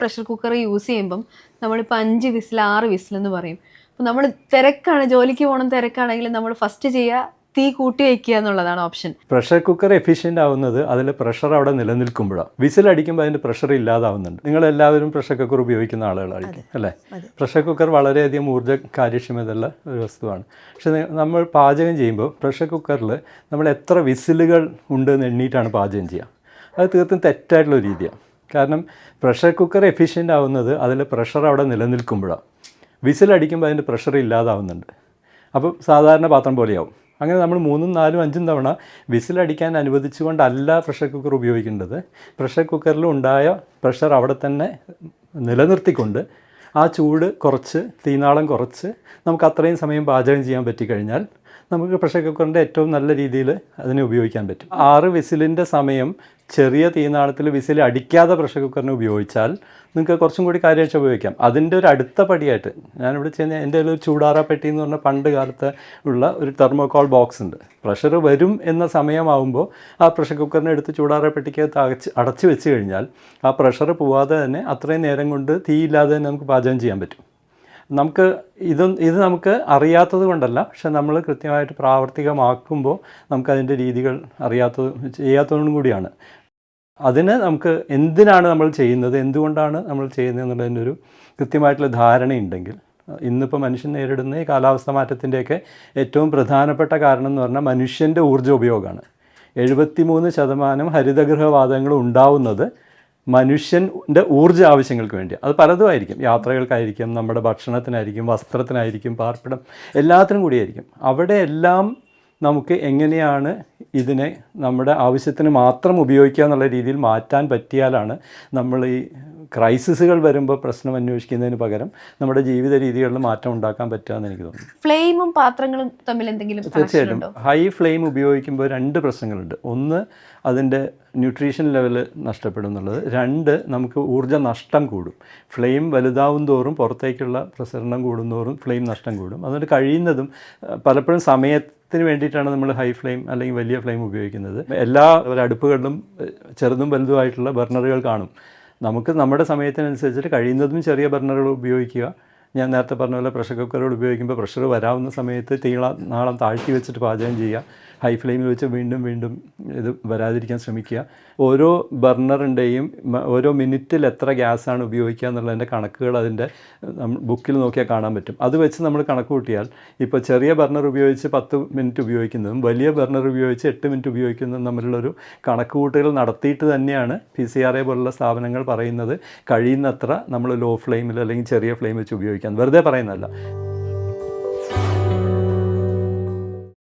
Pressure cooker use ചെയ്യുമ്പം നമ്മളിപ്പോൾ 5 whistle 6 whistle എന്ന് പറയും. അപ്പം നമ്മൾ തിരക്കാണ്, ജോലിക്ക് പോകണം തിരക്കാണെങ്കിൽ നമ്മൾ ഫസ്റ്റ് ചെയ്യുക തീ കൂട്ടി വയ്ക്കുക എന്നുള്ളതാണ് ഓപ്ഷൻ. പ്രഷർ കുക്കർ എഫിഷ്യൻ്റ് ആവുന്നത് അതിൽ പ്രഷർ അവിടെ നിലനിൽക്കുമ്പോഴാണ്. വിസിലടിക്കുമ്പോൾ അതിൻ്റെ പ്രഷർ ഇല്ലാതാവുന്നുണ്ട്. നിങ്ങളെല്ലാവരും പ്രഷർ കുക്കർ ഉപയോഗിക്കുന്ന ആളുകളായിരിക്കും അല്ലേ? പ്രഷർ കുക്കർ വളരെയധികം ഊർജ്ജ കാര്യക്ഷമതയുള്ള ഒരു വസ്തുവാണ്. പക്ഷേ നമ്മൾ പാചകം ചെയ്യുമ്പോൾ പ്രഷർ കുക്കറിൽ നമ്മൾ എത്ര വിസിലുകൾ ഉണ്ടെന്ന് എണ്ണീട്ടാണ് പാചകം ചെയ്യുക. അത് തീർത്തും തെറ്റായിട്ടുള്ള രീതിയാണ്. കാരണം പ്രഷർ കുക്കർ എഫിഷ്യൻ്റ് ആവുന്നത് അതിൽ പ്രഷർ അവിടെ നിലനിൽക്കുമ്പോഴാണ്. വിസിലടിക്കുമ്പോൾ അതിൻ്റെ പ്രഷർ ഇല്ലാതാവുന്നുണ്ട്. അപ്പോൾ സാധാരണ പാത്രം പോലെയാവും. അങ്ങനെ നമ്മൾ 3, 4, 5 തവണ വിസിലടിക്കാൻ അനുവദിച്ചുകൊണ്ടല്ല പ്രഷർ കുക്കർ ഉപയോഗിക്കേണ്ടത്. പ്രഷർ കുക്കറിൽ ഉണ്ടായ പ്രഷർ അവിടെ തന്നെ നിലനിർത്തിക്കൊണ്ട് ആ ചൂട് കുറച്ച്, തീനാളം കുറച്ച് നമുക്ക് അത്രയും സമയം പാചകം ചെയ്യാൻ പറ്റിക്കഴിഞ്ഞാൽ നമുക്ക് പ്രഷർ കുക്കറിൻ്റെ ഏറ്റവും നല്ല രീതിയിൽ അതിനെ ഉപയോഗിക്കാൻ പറ്റും. 6 വിസിലിൻ്റെ സമയം ചെറിയ തീനാളത്തിൽ വിസിൽ അടിക്കാതെ പ്രഷർ കുക്കറിനെ ഉപയോഗിച്ചാൽ നിങ്ങൾക്ക് കുറച്ചും കൂടി കാര്യമായിട്ട് ഉപയോഗിക്കാം. അതിൻ്റെ ഒരു അടുത്ത പടിയായിട്ട് ഞാനിവിടെ ചെയ്യുന്ന എൻ്റെ ഒരു ചൂടാറാപ്പെട്ടി എന്ന് പറഞ്ഞാൽ പണ്ട് കാലത്ത് ഉള്ള ഒരു തെർമോകോൾ ബോക്സ് ഉണ്ട്. പ്രഷർ വരും എന്ന സമയമാകുമ്പോൾ ആ പ്രഷർ കുക്കറിനെ എടുത്ത് ചൂടാറാപ്പെട്ടിക്കകത്ത് അടച്ച് വെച്ച് കഴിഞ്ഞാൽ ആ പ്രഷർ പോവാതെ തന്നെ അത്രയും നേരം കൊണ്ട് തീയില്ലാതെ തന്നെ നമുക്ക് പാചകം ചെയ്യാൻ പറ്റും. നമുക്ക് ഇത് നമുക്ക് അറിയാത്തത് കൊണ്ടല്ല, പക്ഷെ നമ്മൾ കൃത്യമായിട്ട് പ്രാവർത്തികമാക്കുമ്പോൾ നമുക്കതിൻ്റെ രീതികൾ ചെയ്യാത്തതുകൊണ്ടും കൂടിയാണ്. അതിന് നമുക്ക് എന്തിനാണ് നമ്മൾ ചെയ്യുന്നത്, എന്തുകൊണ്ടാണ് നമ്മൾ ചെയ്യുന്നത് എന്നുള്ളതിൻ്റെ ഒരു കൃത്യമായിട്ടുള്ള ധാരണയുണ്ടെങ്കിൽ, ഇന്നിപ്പോൾ മനുഷ്യൻ നേരിടുന്ന ഈ കാലാവസ്ഥ മാറ്റത്തിൻ്റെയൊക്കെ ഏറ്റവും പ്രധാനപ്പെട്ട കാരണം എന്ന് പറഞ്ഞാൽ മനുഷ്യൻ്റെ ഊർജ്ജ ഉപയോഗമാണ്. 73% ഹരിതഗൃഹവാതകങ്ങൾ ഉണ്ടാവുന്നത് മനുഷ്യൻ്റെ ഊർജ്ജ ആവശ്യങ്ങൾക്ക് വേണ്ടി. അത് പലതുമായിരിക്കും. യാത്രകൾക്കായിരിക്കും, നമ്മുടെ ഭക്ഷണത്തിനായിരിക്കും, വസ്ത്രത്തിനായിരിക്കും, പാർപ്പിടം, എല്ലാത്തിനും കൂടിയായിരിക്കും. അവിടെയെല്ലാം നമുക്ക് എങ്ങനെയാണ് ഇതിനെ നമ്മുടെ ആവശ്യത്തിന് മാത്രം ഉപയോഗിക്കുക എന്നുള്ള രീതിയിൽ മാറ്റാൻ പറ്റിയാലാണ് നമ്മൾ ഈ ക്രൈസിസുകൾ വരുമ്പോൾ പ്രശ്നം അന്വേഷിക്കുന്നതിന് പകരം നമ്മുടെ ജീവിത രീതികളിൽ മാറ്റം ഉണ്ടാക്കാൻ പറ്റുകയെന്ന് എനിക്ക് തോന്നുന്നു. ഫ്ലെയിമും പാത്രങ്ങളും തമ്മിൽ എന്തെങ്കിലും? തീർച്ചയായിട്ടും ഹൈ ഫ്ലെയിം ഉപയോഗിക്കുമ്പോൾ 2 പ്രശ്നങ്ങളുണ്ട്. ഒന്ന്, അതിൻ്റെ ന്യൂട്രീഷൻ ലെവൽ നഷ്ടപ്പെടും എന്നുള്ളത്. 2, നമുക്ക് ഊർജ്ജ നഷ്ടം കൂടും. ഫ്ലെയിം വലുതാവും തോറും, പുറത്തേക്കുള്ള പ്രസരണം കൂടുന്തോറും ഫ്ലെയിം നഷ്ടം കൂടും. അതുകൊണ്ട് കഴിയുന്നതും പലപ്പോഴും സമയത്തിന് വേണ്ടിയിട്ടാണ് നമ്മൾ ഹൈ ഫ്ലെയിം അല്ലെങ്കിൽ വലിയ ഫ്ലെയിം ഉപയോഗിക്കുന്നത്. എല്ലാ അടുപ്പുകളിലും ചെറുതും വലുതുമായിട്ടുള്ള ബർണറുകൾ കാണും. നമുക്ക് നമ്മുടെ സമയത്തിനനുസരിച്ചിട്ട് കഴിയുന്നതും ചെറിയ ബർണറുകൾ ഉപയോഗിക്കുക. ഞാൻ നേരത്തെ പറഞ്ഞ പോലെ പ്രഷർ കുക്കറുകൾ ഉപയോഗിക്കുമ്പോൾ പ്രഷർ വരാവുന്ന സമയത്ത് നാളം താഴ്ത്തി വെച്ചിട്ട് പാചകം ചെയ്യുക. ഹൈ ഫ്ലെയിമിൽ വെച്ച് വീണ്ടും വീണ്ടും ഇത് വരാതിരിക്കാൻ ശ്രമിക്കുക. ഓരോ ബർണറിൻ്റെയും ഓരോ മിനിറ്റിൽ എത്ര ഗ്യാസാണ് ഉപയോഗിക്കുക എന്നുള്ളതിൻ്റെ കണക്കുകൾ അതിൻ്റെ ബുക്കിൽ നോക്കിയാൽ കാണാൻ പറ്റും. അത് വെച്ച് നമ്മൾ കണക്ക് കൂട്ടിയാൽ ഇപ്പോൾ ചെറിയ ബർണർ ഉപയോഗിച്ച് 10 മിനിറ്റ് ഉപയോഗിക്കുന്നതും വലിയ ബർണർ ഉപയോഗിച്ച് 8 മിനിറ്റ് ഉപയോഗിക്കുന്നതും തമ്മിലുള്ളൊരു കണക്ക് കൂട്ടുകൾ നടത്തിയിട്ട് തന്നെയാണ് PCRA പോലുള്ള സ്ഥാപനങ്ങൾ പറയുന്നത് കഴിയുന്നത്ര നമ്മൾ ലോ ഫ്ലെയിമിൽ അല്ലെങ്കിൽ ചെറിയ ഫ്ലെയിം വെച്ച് ഉപയോഗിക്കാൻ. വെറുതെ പറയുന്നതല്ല.